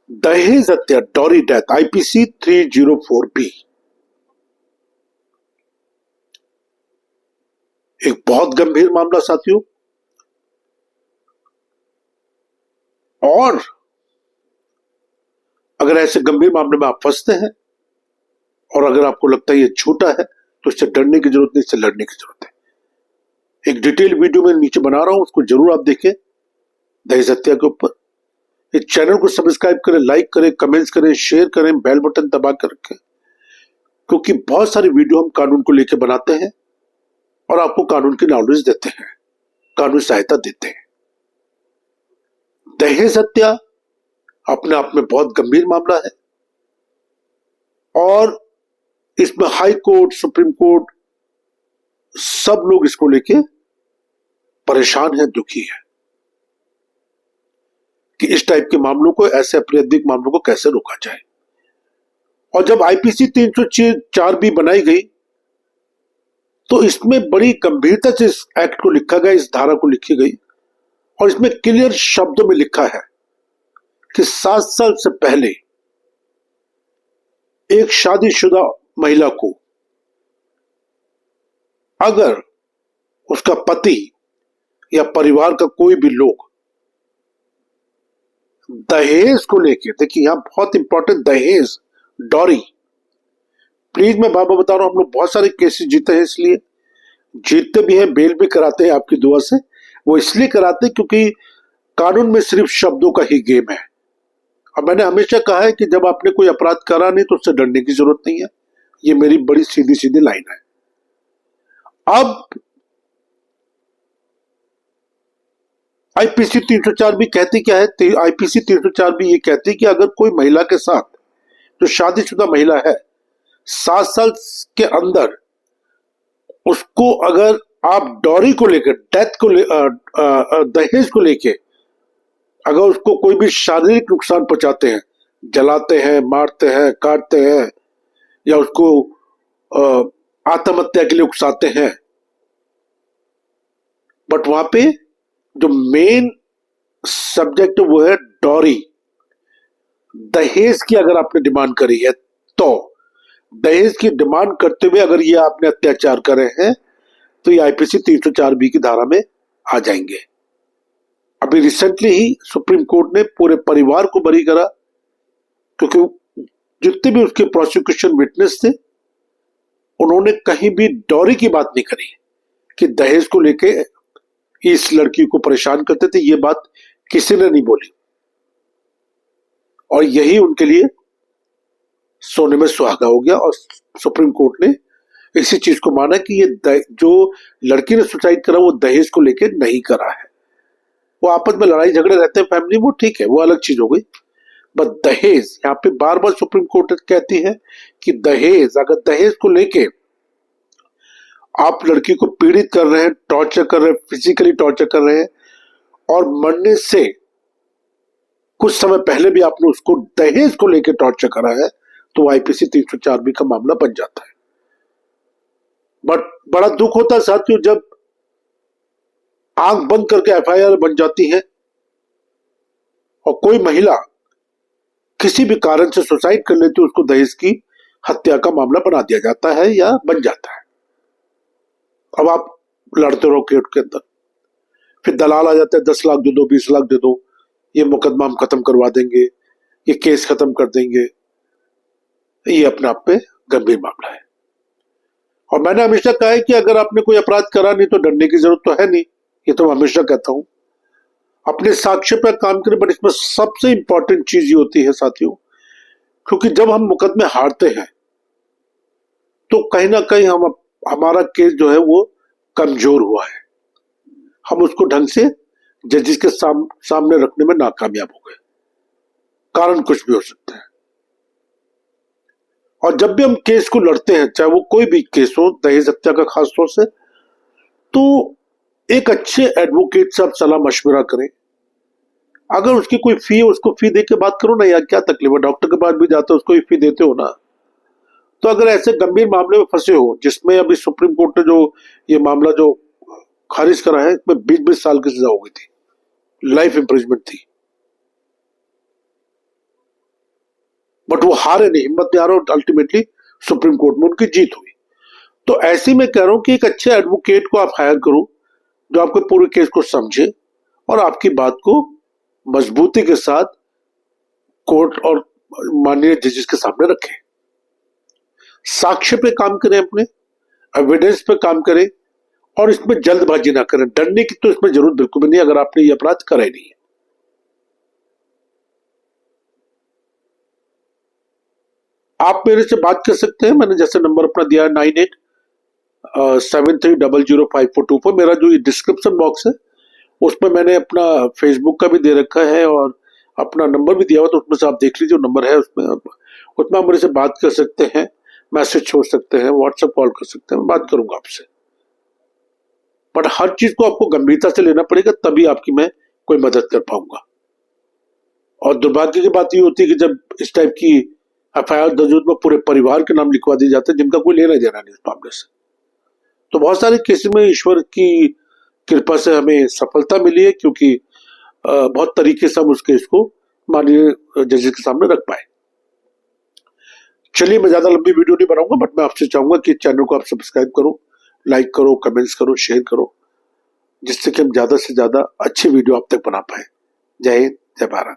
दहेज हत्या dowry death IPC 304B एक बहुत गंभीर मामला साथियों। और अगर ऐसे गंभीर मामले में आप फंसते हैं और अगर आपको लगता है ये झूठा है तो इससे डरने की जरूरत नहीं, इससे लड़ने की जरूरत है। एक डिटेल वीडियो में नीचे बना रहा हूं, उसको जरूर आप देखें दहेज हत्या के ऊपर। इस चैनल को सब्सक्राइब करें, लाइक करें, कमेंट्स करें, शेयर करें, बेल बटन दबा कर रखें, क्योंकि बहुत सारी वीडियो हम कानून को लेकर बनाते हैं और आपको कानून की नॉलेज देते हैं, कानूनी सहायता देते हैं। दहेज हत्या अपने आप में बहुत गंभीर मामला है और इसमें हाई कोर्ट, सुप्रीम कोर्ट सब लोग इसको लेके परेशान है, दुखी है कि इस टाइप के मामलों को, ऐसे आपराधिक मामलों को कैसे रोका जाए। और जब आईपीसी 304B बनाई गई तो इसमें बड़ी गंभीरता से इस एक्ट को लिखा गया, इस धारा को लिखी गई और इसमें क्लियर शब्दों में लिखा है कि 7 साल से पहले एक शादीशुदा महिला को अगर उसका पति या परिवार का कोई भी लोग दहेज को लेके, देखिए यहां बहुत इंपॉर्टेंट, दहेज, डॉरी। प्लीज मैं बाबा बता रहा हूं, हम लोग बहुत सारे केसेस जीते हैं, इसलिए जीतते भी हैं, बेल भी कराते हैं आपकी दुआ से। वो इसलिए कराते हैं क्योंकि कानून में सिर्फ शब्दों का ही गेम है। और मैंने हमेशा कहा है कि जब आपने कोई अपराध करा नहीं तो उससे डरने की जरूरत नहीं है। ये मेरी बड़ी सीधी सीधी लाइन है। अब आईपीसी 304B कहती क्या है? आईपीसी 304B ये कहती है कि अगर कोई महिला के साथ, जो शादीशुदा महिला है, 7 साल के अंदर उसको अगर आप डॉरी को लेकर, डेथ को दहेज को लेके अगर उसको कोई भी शारीरिक नुकसान पहुंचाते हैं, जलाते हैं, मारते हैं, काटते हैं या उसको आत्महत्या के लिए उकसाते हैं, बट वहां पे जो मेन सब्जेक्ट वो है डॉरी, दहेज की अगर आपने डिमांड करी है तो दहेज की डिमांड करते हुए अगर ये आपने अत्याचार करे हैं तो ये आईपीसी 304B की धारा में आ जाएंगे। अभी रिसेंटली ही सुप्रीम कोर्ट ने पूरे परिवार को बरी करा, क्योंकि जितने भी उसके प्रोसिक्यूशन विटनेस थे उन्होंने कहीं भी डॉरी की बात नहीं करी कि दहेज को लेके इस लड़की को परेशान करते थे, ये बात किसी ने नहीं बोली। और यही उनके लिए सोने में सुहागा हो गया और सुप्रीम कोर्ट ने इसी चीज को माना कि ये जो लड़की ने सुसाइड करा वो दहेज को लेके नहीं करा है। वो आपस में लड़ाई झगड़े रहते हैं फैमिली, वो ठीक है, वो अलग चीज हो गई। बट दहेज, यहाँ पे बार बार सुप्रीम कोर्ट कहती है कि दहेज, अगर दहेज को लेके आप लड़की को पीड़ित कर रहे हैं, टॉर्चर कर रहे हैं, फिजिकली टॉर्चर कर रहे हैं और मरने से कुछ समय पहले भी आपने उसको दहेज को लेकर टॉर्चर करा है तो आईपीसी 304B का मामला बन जाता है। बट बड़ा दुख होता है साथियों जब आंख बंद करके एफआईआर बन जाती है और कोई महिला किसी भी कारण से सुसाइड कर लेती है, उसको दहेज की हत्या का मामला बना दिया जाता है या बन जाता है। अब आप लड़ते रहो कोर्ट के अंदर, फिर दलाल आ जाते हैं, 10 लाख दे दो, 20 लाख दे दो, ये मुकदमा हम खत्म करवा देंगे, ये केस खत्म कर देंगे। ये अपने आप पे गंभीर मामला है। और मैंने हमेशा कहा है कि अगर आपने कोई अपराध करा नहीं तो डरने की जरूरत तो है नहीं, ये तो मैं हमेशा कहता हूं। अपने साक्ष्य पर काम करें, बट इसमें सबसे इंपॉर्टेंट चीज ये होती है साथियों, क्योंकि जब हम मुकदमे हारते हैं तो कहीं ना कहीं हमारा केस जो है वो कमजोर हुआ है, हम उसको ढंग से जजेस के सामने रखने में नाकामयाब हो गए। कारण कुछ भी हो सकता है। और जब भी हम केस को लड़ते हैं, चाहे वो कोई भी केस हो, दहेज हत्या का खास तौर से, तो एक अच्छे एडवोकेट से आप सलाह मशवरा करें। अगर उसकी कोई फी है उसको फी दे के बात करो ना यार, क्या तकलीफ है, डॉक्टर के पास भी जाते हो उसको ही फी देते हो ना। तो अगर ऐसे गंभीर मामले में फंसे हो, जिसमें अभी सुप्रीम कोर्ट ने जो ये मामला जो खारिज करा है, इसमें 20-20 साल की सजा हो गई थी, लाइफ इंप्रिजमेंट थी। बट वो हारे नहीं, हिम्मत नहीं हारा और अल्टीमेटली सुप्रीम कोर्ट में उनकी जीत हुई। तो ऐसे में कह रहा हूं कि एक अच्छे एडवोकेट को आप हायर करो जो आपके पूरे केस को समझे और आपकी बात को मजबूती के साथ कोर्ट और माननीय जजेस के सामने रखें। साक्ष्य पे काम करें, अपने एविडेंस पे काम करें और इसमें जल्दबाजी ना करें। डरने की तो इसमें जरूरत बिल्कुल भी नहीं अगर आपने ये अपराध करा ही नहीं है। आप मेरे से बात कर सकते हैं, मैंने जैसे नंबर अपना दिया है 9873005424। मेरा जो ये डिस्क्रिप्शन बॉक्स है उसमें मैंने अपना फेसबुक का भी दे रखा है और अपना नंबर भी दिया हुआ, तो उसमें से आप देख लीजिए, नंबर है उसमें आप मेरे से बात कर सकते हैं, मैसेज छोड़ सकते हैं, व्हाट्सएप कॉल कर सकते हैं, मैं बात करूंगा आपसे। बट हर चीज को आपको गंभीरता से लेना पड़ेगा, तभी आपकी मैं कोई मदद कर पाऊंगा। और दुर्भाग्य की बात ये होती है कि जब इस टाइप की एफआईआर दर्ज होती है पूरे परिवार के नाम लिखवा दिए जाते हैं जिनका कोई लेना देना नहीं इस मामले से। तो बहुत सारे केसेस में ईश्वर की कृपा से हमें सफलता मिली है, क्योंकि बहुत तरीके से हम उस केस को माननीय जजेस के सामने रख पाए। चलिए, मैं ज्यादा लंबी वीडियो नहीं बनाऊंगा, बट मैं आपसे चाहूंगा कि चैनल को आप सब्सक्राइब करो, लाइक करो, कमेंट्स करो, शेयर करो, जिससे कि हम ज्यादा से ज्यादा अच्छी वीडियो आप तक बना पाए। जय हिंद, जय भारत।